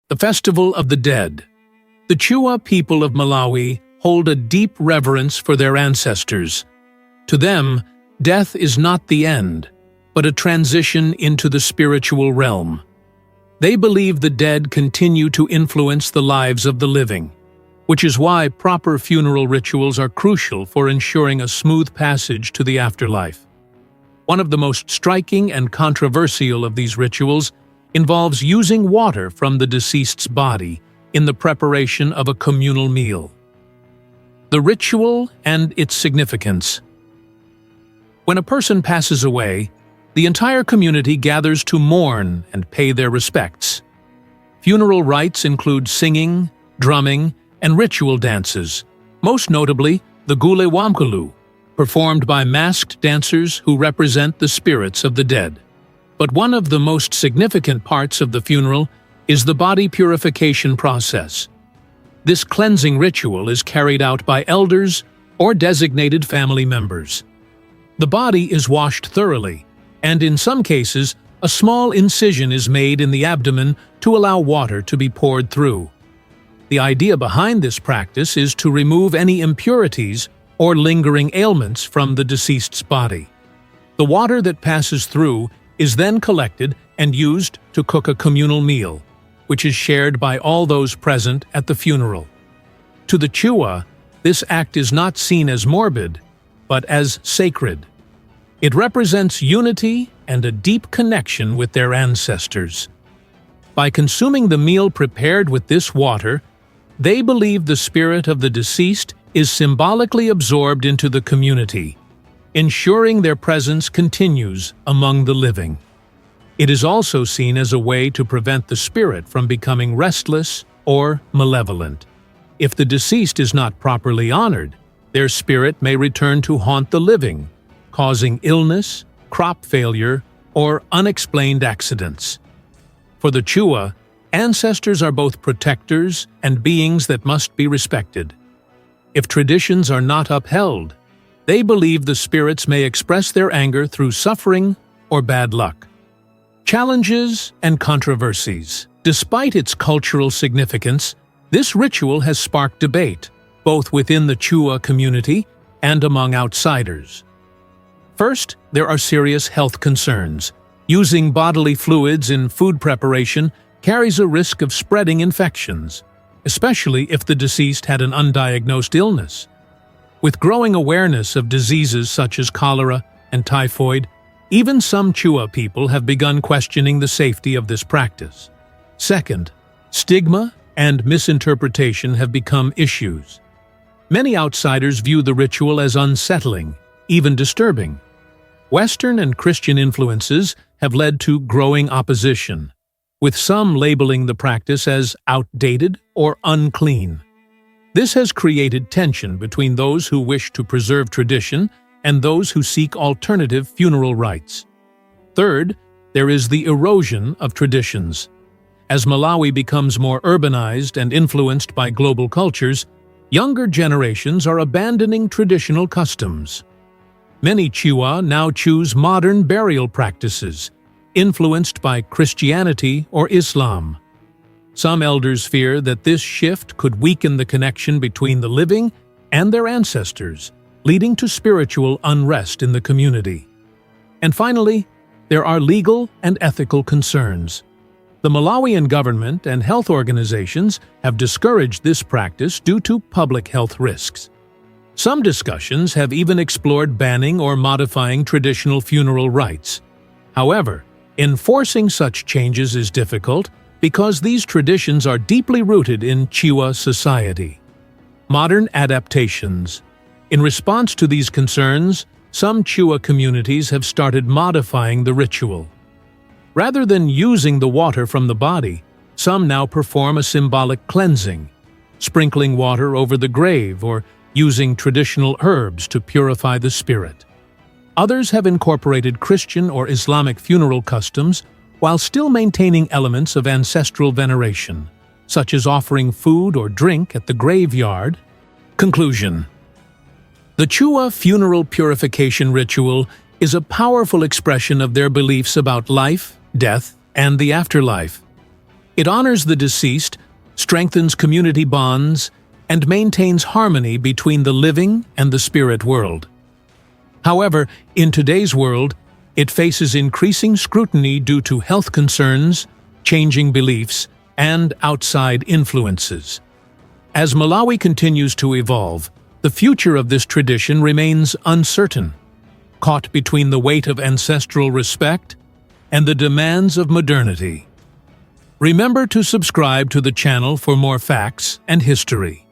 The Festival of the Dead. The Chewa people of Malawi hold a deep reverence for their ancestors. To them, death is not the end, but a transition into the spiritual realm. They believe the dead continue to influence the lives of the living, which is why proper funeral rituals are crucial for ensuring a smooth passage to the afterlife. One of the most striking and controversial of these rituals involves using water from the deceased's body in the preparation of a communal meal. The ritual and its significance. When a person passes away, the entire community gathers to mourn and pay their respects. Funeral rites include singing, drumming, and ritual dances, most notably the Gule Wamkulu, performed by masked dancers who represent the spirits of the dead. But one of the most significant parts of the funeral is the body purification process. This cleansing ritual is carried out by elders or designated family members. The body is washed thoroughly, and in some cases, a small incision is made in the abdomen to allow water to be poured through. The idea behind this practice is to remove any impurities or lingering ailments from the deceased's body. The water that passes through is then collected and used to cook a communal meal, which is shared by all those present at the funeral. To the Chewa, this act is not seen as morbid, but as sacred. It represents unity and a deep connection with their ancestors. By consuming the meal prepared with this water, they believe the spirit of the deceased is symbolically absorbed into the community, ensuring their presence continues among the living. It is also seen as a way to prevent the spirit from becoming restless or malevolent. If the deceased is not properly honored, their spirit may return to haunt the living, causing illness, crop failure, or unexplained accidents. For the Chewa, ancestors are both protectors and beings that must be respected. If traditions are not upheld, they believe the spirits may express their anger through suffering or bad luck. Challenges and controversies. Despite its cultural significance, this ritual has sparked debate, both within the Chewa community and among outsiders. First, there are serious health concerns. Using bodily fluids in food preparation carries a risk of spreading infections, especially if the deceased had an undiagnosed illness. With growing awareness of diseases such as cholera and typhoid, even some Chewa people have begun questioning the safety of this practice. Second, stigma and misinterpretation have become issues. Many outsiders view the ritual as unsettling, even disturbing. Western and Christian influences have led to growing opposition, with some labeling the practice as outdated or unclean. This has created tension between those who wish to preserve tradition and those who seek alternative funeral rites. Third, there is the erosion of traditions. As Malawi becomes more urbanized and influenced by global cultures, younger generations are abandoning traditional customs. Many Chewa now choose modern burial practices, influenced by Christianity or Islam. Some elders fear that this shift could weaken the connection between the living and their ancestors, leading to spiritual unrest in the community. And finally, there are legal and ethical concerns. The Malawian government and health organizations have discouraged this practice due to public health risks. Some discussions have even explored banning or modifying traditional funeral rites. However, enforcing such changes is difficult because these traditions are deeply rooted in Chewa society. Modern adaptations. In response to these concerns, some Chewa communities have started modifying the ritual. Rather than using the water from the body, some now perform a symbolic cleansing, sprinkling water over the grave or using traditional herbs to purify the spirit. Others have incorporated Christian or Islamic funeral customs while still maintaining elements of ancestral veneration, such as offering food or drink at the graveyard. Conclusion. The Chewa funeral purification ritual is a powerful expression of their beliefs about life, death, and the afterlife. It honors the deceased, strengthens community bonds, and maintains harmony between the living and the spirit world. However, in today's world, it faces increasing scrutiny due to health concerns, changing beliefs, and outside influences. As Malawi continues to evolve, the future of this tradition remains uncertain, caught between the weight of ancestral respect and the demands of modernity. Remember to subscribe to the channel for more facts and history.